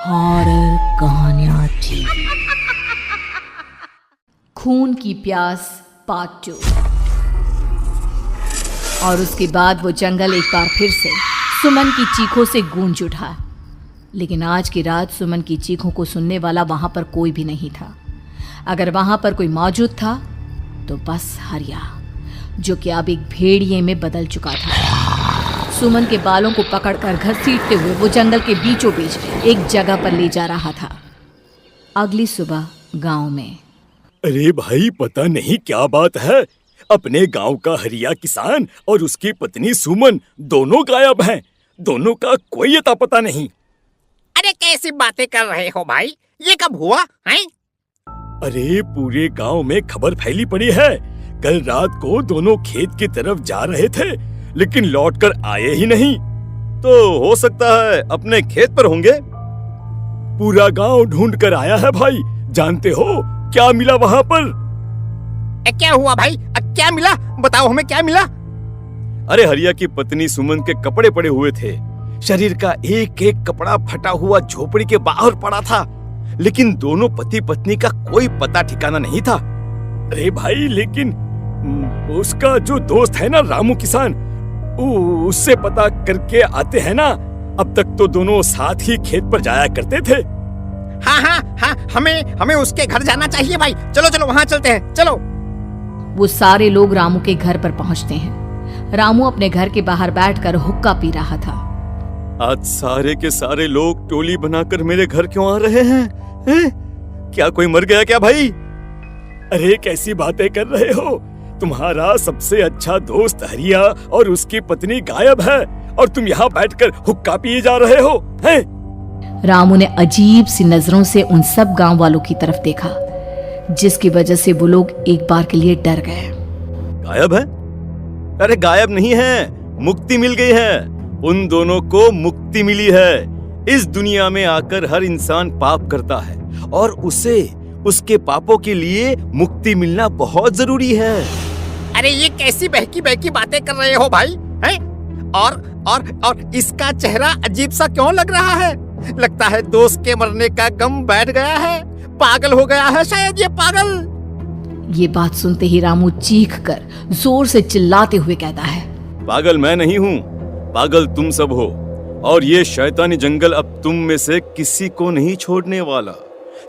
Horror कहानियां थी। खून की प्यास पार्ट 2। और उसके बाद वो जंगल एक बार फिर से सुमन की चीखों से गूंज उठा। लेकिन आज की रात सुमन की चीखों को सुनने वाला वहां पर कोई भी नहीं था। अगर वहां पर कोई मौजूद था तो बस हरिया, जो कि अब एक भेड़िए में बदल चुका था। सुमन के बालों को पकड़कर घसीटते हुए वो जंगल के बीचों बीच एक जगह पर ले जा रहा था। अगली सुबह गांव में। अरे भाई, पता नहीं क्या बात है, अपने गांव का हरिया किसान और उसकी पत्नी सुमन दोनों गायब हैं। दोनों का कोई अता पता नहीं। अरे कैसी बातें कर रहे हो भाई, ये कब हुआ है? अरे पूरे गांव में खबर फैली पड़ी है। कल रात को दोनों खेत की तरफ जा रहे थे, लेकिन लौटकर आए ही नहीं। तो हो सकता है अपने खेत पर होंगे। पूरा गांव ढूंढ कर आया है भाई। जानते हो क्या मिला वहां पर? क्या हुआ भाई? क्या मिला? बताओ हमें, क्या मिला? अरे हरिया की पत्नी सुमन के कपड़े पड़े हुए थे। शरीर का एक एक कपड़ा फटा हुआ झोपड़ी के बाहर पड़ा था, लेकिन दोनों पति पत्नी का कोई पता ठिकाना नहीं था। अरे भाई, लेकिन उसका जो दोस्त है ना रामू किसान, उससे पता करके आते हैं ना। अब तक तो दोनों साथ ही खेत पर जाया करते थे। हाँ, हमें उसके घर जाना चाहिए भाई। चलो वहाँ चलते हैं, चलो। वो सारे लोग रामू के घर पर पहुंचते हैं। रामू अपने घर के बाहर बैठकर हुक्का पी रहा था। आज सारे के सारे लोग टोली बनाकर मेरे घर क्यों आ रहे हैं? क्या कोई मर गया क्या भाई? अरे कैसी बातें कर रहे हो? तुम्हारा सबसे अच्छा दोस्त हरिया और उसकी पत्नी गायब है और तुम यहाँ बैठकर हुक्का पिए जा रहे हो, हैं? रामू ने अजीब सी नजरों से उन सब गांव वालों की तरफ देखा, जिसकी वजह से वो लोग एक बार के लिए डर गए। गायब है? अरे गायब नहीं है, मुक्ति मिल गई है। उन दोनों को मुक्ति मिली है। इस दुनिया में आकर हर इंसान पाप करता है और उसे उसके पापों के लिए मुक्ति मिलना बहुत जरूरी है। अरे ये कैसी बहकी बातें कर रहे हो भाई, हैं? और इसका चेहरा अजीब सा क्यों लग रहा है? लगता है दोस्त के मरने का गम बैठ गया है। पागल हो गया है शायद ये पागल। ये बात सुनते ही रामू चीख कर जोर से चिल्लाते हुए कहता है, पागल मैं नहीं हूँ, पागल तुम सब हो। और ये शैतानी जंगल अब तुम में से किसी को नहीं छोड़ने वाला,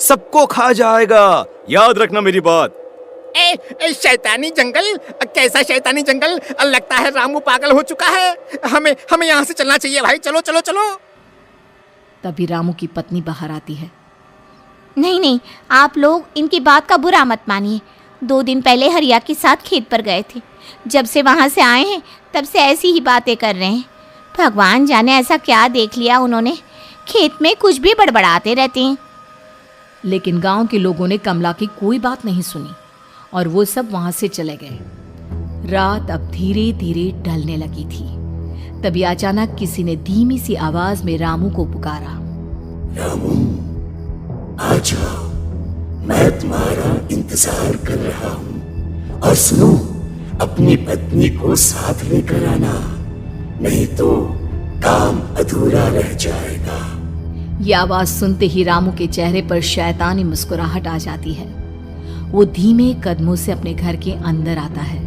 सबको खा जाएगा। याद रखना मेरी बात। शैतानी जंगल? कैसा शैतानी जंगल? लगता है रामू पागल हो चुका है। हमें यहाँ से चलना चाहिए भाई। चलो। तभी रामू की पत्नी बाहर आती है। नहीं, आप लोग इनकी बात का बुरा मत मानिए। 2 दिन पहले हरिया के साथ खेत पर गए थे। जब से वहाँ से आए हैं तब से ऐसी ही बातें कर रहे हैं। भगवान जाने ऐसा क्या देख लिया उन्होंने, खेत में कुछ भी बड़बड़ाते रहते हैं। लेकिन गांव के लोगों ने कमला की कोई बात नहीं सुनी और वो सब वहां से चले गए। रात अब धीरे धीरे ढलने लगी थी। तभी अचानक किसी ने धीमी सी आवाज में रामू को पुकारा। रामू, आ जाओ, मैं तुम्हारा इंतजार कर रहा हूँ। और सुनो, अपनी पत्नी को साथ लेकर आना, नहीं तो काम अधूरा रह जाएगा। ये आवाज सुनते ही रामू के चेहरे पर शैतानी मुस्कुराहट आ जाती है। वो धीमे कदमों से अपने घर के अंदर आता है।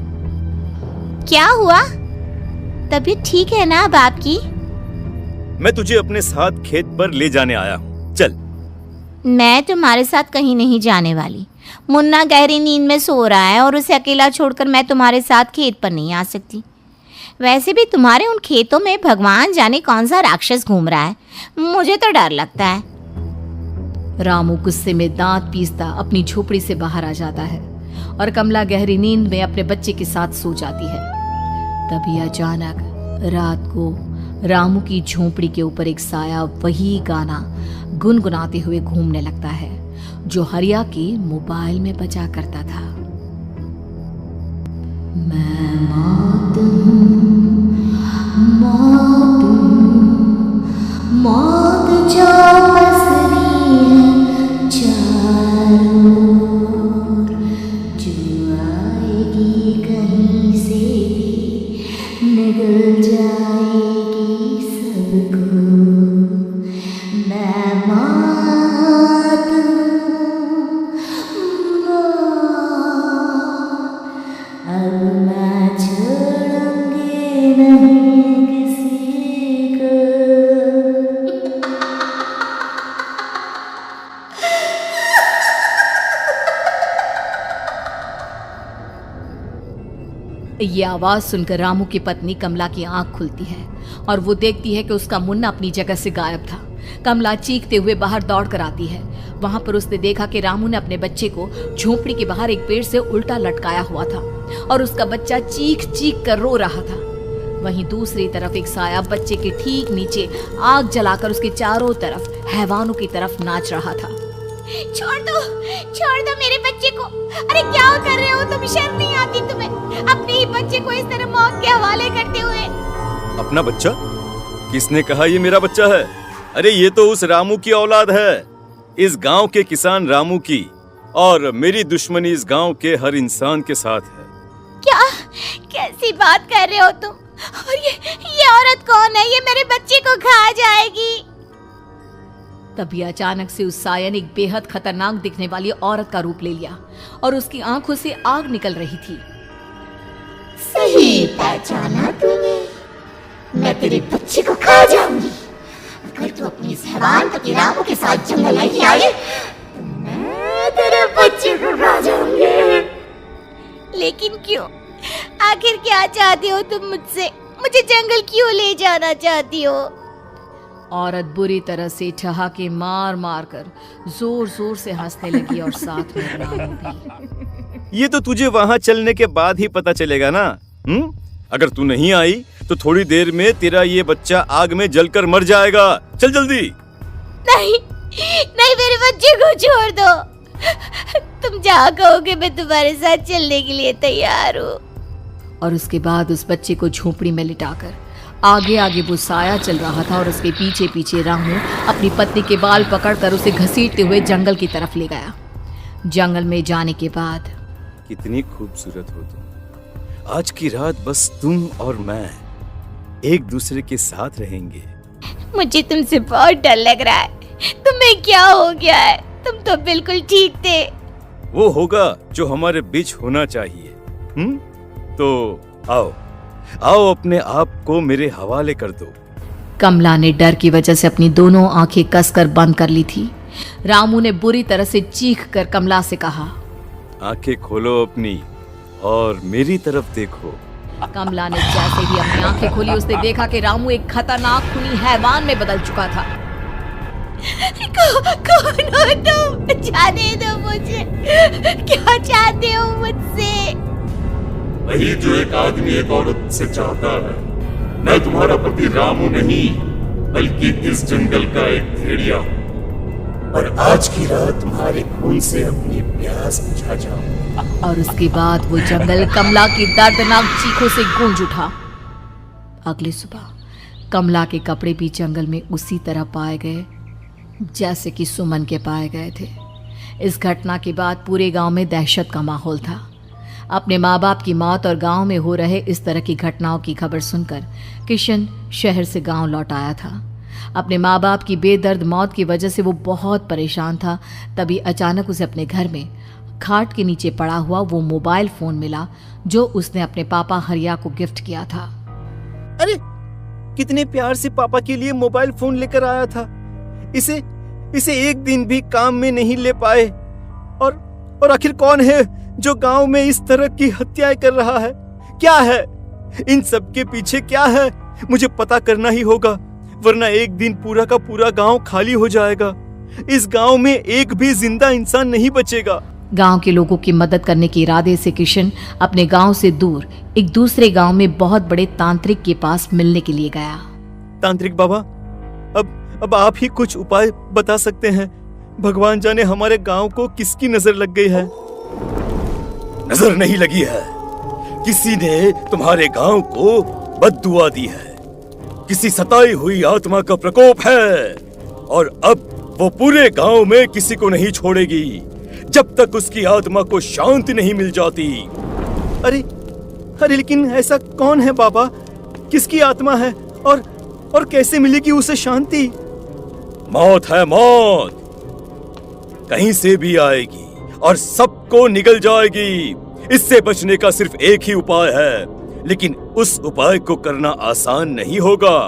क्या हुआ? तबीयत ठीक है ना अब आपकी? मैं तुझे अपने साथ खेत पर ले जाने आया हूँ, चल। मैं तुम्हारे साथ कहीं नहीं जाने वाली। मुन्ना गहरी नींद में सो रहा है और उसे अकेला छोड़कर मैं तुम्हारे साथ खेत पर नहीं आ सकती। वैसे भी तुम्हारे उन खेतों में भगवान जाने कौन सा राक्षस घूम रहा है, मुझे तो डर लगता है। रामू गुस्से में दांत पीसता अपनी झोपड़ी से बाहर आ जाता है और कमला गहरी नींद में अपने बच्चे के साथ सो जाती है। तभी अचानक रात को रामू की झोपड़ी के ऊपर एक साया वही गाना गुनगुनाते हुए घूमने लगता है जो हरिया के मोबाइल में बजा करता था। मैं मौत हूँ, मौत जो पसरी है चारों ओर, जो आएगी कहीं से भी निगल जाएगी सबको। मैं ये आवाज सुनकर रामू की पत्नी कमला की आंख खुलती है और वो देखती है कि उसका मुन्ना अपनी जगह से गायब था। कमला चीखते हुए बाहर दौड़ कर आती है। वहां पर उसने देखा कि रामू ने अपने बच्चे को झोपड़ी के बाहर एक पेड़ से उल्टा लटकाया हुआ था और उसका बच्चा चीख चीख कर रो रहा था। वहीं दूसरी तरफ एक साया बच्चे के ठीक नीचे आग जलाकर उसके चारों तरफ हैवानों की तरफ नाच रहा था। छोड़ दो मेरे बच्चे को। अरे क्या कर रहे हो तुम? शर्म नहीं आती तुम्हें अपने ही बच्चे को इस तरह मौत के हवाले करते हुए? अपना बच्चा? किसने कहा ये मेरा बच्चा है? अरे ये तो उस रामू की औलाद है, इस गांव के किसान रामू की, और मेरी दुश्मनी इस गांव के हर इंसान के साथ है। क्या? कैसी बात कर रहे हो तुम? और ये औरत कौन है? ये मेरे बच्चे को खा जाएगी। तभी अचानक से उस साया ने एक बेहद खतरनाक दिखने वाली औरत का रूप ले लिया और उसकी आंखों से आग निकल रही थी। सही पहचाना तूने, मैं तेरे बच्चे को खा जाऊंगी। अगर तू अपनी इस हैवान पति रामू के साथ जंगल नहीं आई तो मैं तेरे बच्चे को खा जाऊंगी। लेकिन क्यों? आखिर क्या चाहती हो तुम मुझसे? मुझे जंगल क्यों ले जाना चाहती हो? औरत बुरी तरह से ठहाके मार मार कर जोर जोर से हंसने लगी और साथ में रामू भी। ये तो तुझे वहाँ चलने के बाद ही पता चलेगा ना। अगर तू नहीं आई तो थोड़ी देर में तेरा ये बच्चा आग में जलकर मर जाएगा। चल जल्दी। नहीं, मेरे बच्चे को छोड़ दो। तुम जहाँ कहोगे मैं तुम्हारे साथ चलने के लिए तैयार हूँ। और उसके बाद उस बच्चे को झोपड़ी में लिटाकर आगे आगे वो साया चल रहा था और उसके पीछे पीछे रामू अपनी पत्नी के बाल पकड़कर उसे घसीटते हुए जंगल की तरफ ले गया। जंगल में जाने के बाद, कितनी खूबसूरत हो तुम। आज की रात बस तुम और मैं एक दूसरे के साथ रहेंगे। मुझे तुमसे बहुत डर लग रहा है। तुम्हें क्या हो गया है? तुम तो बिल्कुल ठीक थे। वो होगा जो हमारे बीच होना चाहिए। तो आओ अपने आप को मेरे हवाले कर दो। कमला ने डर की वजह से अपनी दोनों आंखें कसकर बंद कर ली थी। रामू ने बुरी तरह से चीख कर कमला से कहा, आंखें खोलो अपनी और मेरी तरफ देखो। कमला ने जैसे ही अपनी आंखें खोली उसने देखा कि रामू एक खतरनाक खूनी हैवान में बदल चुका था। कौन हो तुम? जाने दो मुझे। क्या चाहते हो मुझसे? वही जो एक आदमी एक औरत से चाहता है। मैं तुम्हारा पति रामू नहीं, बल्कि इस जंगल का एक भेड़िया हूँ, और आज की रात तुम्हारे खून से अपनी प्यास बुझा जाऊं। और उसके बाद वो जंगल कमला की दर्दनाक चीखों से गूंज उठा। अगली सुबह कमला के कपड़े भी जंगल में उसी तरह पाए गए जैसे कि सुमन के पाए गए थे। इस घटना के बाद पूरे गांव में दहशत का माहौल था। अपने माँ बाप की मौत और गांव में हो रहे इस तरह की घटनाओं की खबर सुनकर किशन शहर से गांव लौट आया था। अपने माँ बाप की बेदर्द मौत की वजह से वो बहुत परेशान था। तभी अचानक उसे अपने घर में खाट के नीचे पड़ा हुआ वो मोबाइल फोन मिला जो उसने अपने पापा हरिया को गिफ्ट किया था। अरे कितने प्यार से पापा के लिए मोबाइल फोन लेकर आया था। इसे एक दिन भी काम में नहीं ले पाए। और आखिर कौन है जो गांव में इस तरह की हत्याएं कर रहा है? क्या है इन सब के पीछे? क्या है? मुझे पता करना ही होगा, वरना एक दिन पूरा का पूरा गांव खाली हो जाएगा। इस गांव में एक भी जिंदा इंसान नहीं बचेगा। गांव के लोगों की मदद करने के इरादे से किशन अपने गांव से दूर एक दूसरे गांव में बहुत बड़े तांत्रिक के पास मिलने के लिए गया। तांत्रिक बाबा, अब आप ही कुछ उपाय बता सकते हैं। भगवान जाने हमारे गांव को किसकी नजर लग गई है। नजर नहीं लगी है, किसी ने तुम्हारे गांव को बद्दुआ दी है। किसी सताई हुई आत्मा का प्रकोप है और अब वो पूरे गांव में किसी को नहीं छोड़ेगी जब तक उसकी आत्मा को शांति नहीं मिल जाती। अरे लेकिन ऐसा कौन है बाबा? किसकी आत्मा है और कैसे मिलेगी उसे शांति? मौत है मौत, कहीं से भी आएगी और सबको निगल जाएगी। इससे बचने का सिर्फ एक ही उपाय है, लेकिन उस उपाय को करना आसान नहीं होगा।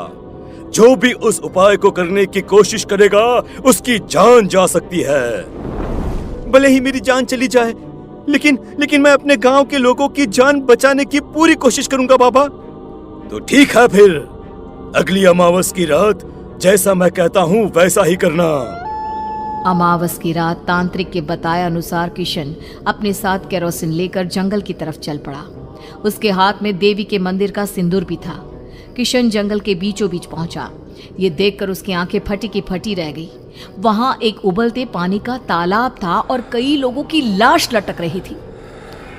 जो भी उस उपाय को करने की कोशिश करेगा उसकी जान जा सकती है। भले ही मेरी जान चली जाए, लेकिन मैं अपने गांव के लोगों की जान बचाने की पूरी कोशिश करूंगा बाबा। तो ठीक है, फिर अगली अमावस की रात जैसा मैं कहता हूँ वैसा ही करना। अमावस की रात तांत्रिक के बताए अनुसार किशन अपने साथ केरोसिन लेकर जंगल की तरफ चल पड़ा। उसके हाथ में देवी के मंदिर का सिंदूर भी था। किशन जंगल के बीचों बीच पहुंचा। ये देखकर उसकी आंखें फटी की फटी रह गई। वहां एक उबलते पानी का तालाब था और कई लोगों की लाश लटक रही थी।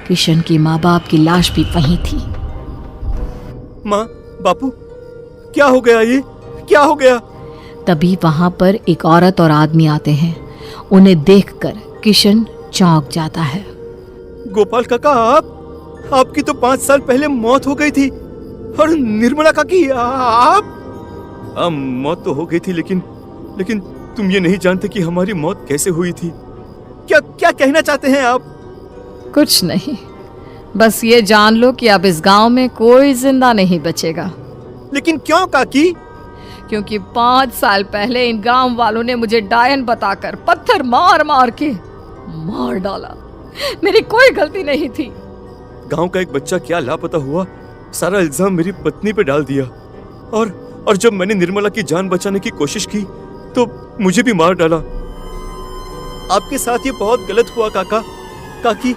किशन के माँ बाप की लाश भी वहीं थी। माँ, बापू, क्या हो गया? ये क्या हो गया? तभी वहां पर एक औरत और आदमी आते हैं। उन्हें देखकर किशन चौंक जाता है। गोपाल काका, आपकी तो 5 साल पहले मौत हो गई थी। और निर्मला काकी, आप? मौत तो हो गई थी, लेकिन तुम ये नहीं जानते कि हमारी मौत कैसे हुई थी। क्या कहना चाहते हैं आप? कुछ नहीं, बस ये जान लो कि अब इस गांव में कोई जिंदा नहीं बचेगा। लेकिन क्यों काकी? क्योंकि 5 साल पहले इन गांव वालों ने मुझे डायन बताकर पत्थर मार मार के मार डाला। मेरी कोई गलती नहीं थी। गांव का एक बच्चा क्या लापता हुआ, सारा इल्जाम मेरी पत्नी पे डाल दिया। और जब मैंने निर्मला की जान बचाने की कोशिश की तो मुझे भी मार डाला। आपके साथ ये बहुत गलत हुआ काकी,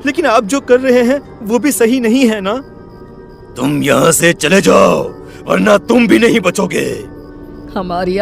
लेकिन आप जो कर रहे हैं वो भी सही नहीं है ना? तुम यहाँ से चले जाओ, वरना तुम भी नहीं बचोगे। हमारी